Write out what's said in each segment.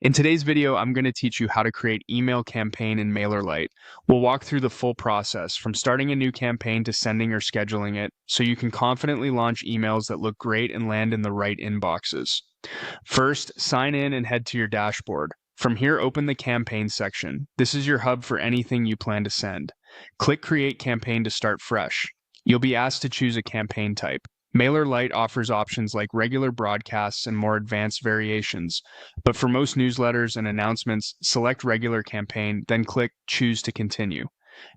In today's video, I'm going to teach you how to create email campaign in Mailerlite. We'll walk through the full process, from starting a new campaign to sending or scheduling it, so you can confidently launch emails that look great and land in the right inboxes. First, sign in and head to your dashboard. From here, open the campaign section. This is your hub for anything you plan to send. Click Create Campaign to start fresh. You'll be asked to choose a campaign type. MailerLite offers options like regular broadcasts and more advanced variations, but for most newsletters and announcements, select Regular Campaign, then click Choose to Continue.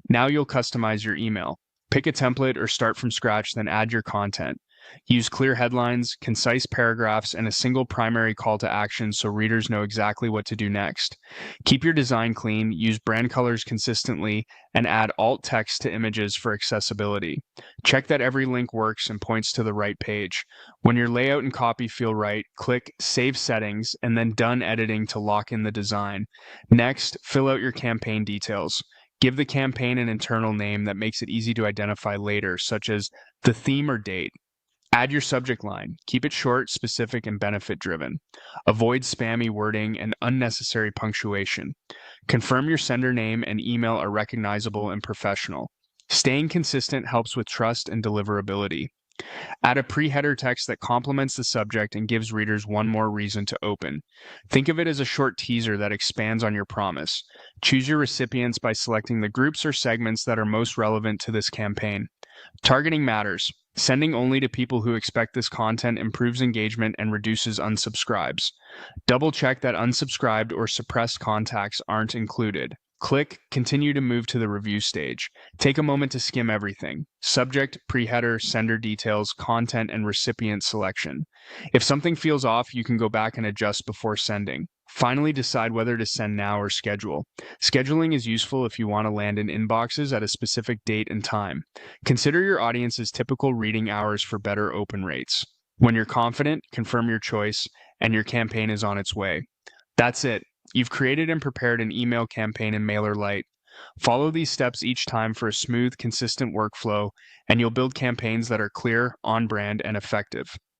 Now you'll customize your email. Pick a template or start from scratch, then add your content. Use clear headlines, concise paragraphs, and a single primary call to action so readers know exactly what to do next. Keep your design clean, use brand colors consistently, and add alt text to images for accessibility. Check that every link works and points to the right page. When your layout and copy feel right, click Save Settings and then Done Editing to lock in the design. Next, fill out your campaign details. Give the campaign an internal name that makes it easy to identify later, such as the theme or date. Add your subject line. Keep it short, specific, and benefit-driven. Avoid spammy wording and unnecessary punctuation. Confirm your sender name and email are recognizable and professional. Staying consistent helps with trust and deliverability. Add a pre-header text that complements the subject and gives readers one more reason to open. Think of it as a short teaser that expands on your promise. Choose your recipients by selecting the groups or segments that are most relevant to this campaign. Targeting matters. Sending only to people who expect this content improves engagement and reduces unsubscribes. Double check that unsubscribed or suppressed contacts aren't included. Click Continue to move to the review stage. Take a moment to skim everything: subject, pre-header, sender details, content, and recipient selection. If something feels off, you can go back and adjust before sending. Finally, decide whether to send now or schedule. Scheduling is useful if you want to land in inboxes at a specific date and time. Consider your audience's typical reading hours for better open rates. When you're confident, confirm your choice, and your campaign is on its way. That's it. You've created and prepared an email campaign in MailerLite. Follow these steps each time for a smooth, consistent workflow, and you'll build campaigns that are clear, on brand, and effective.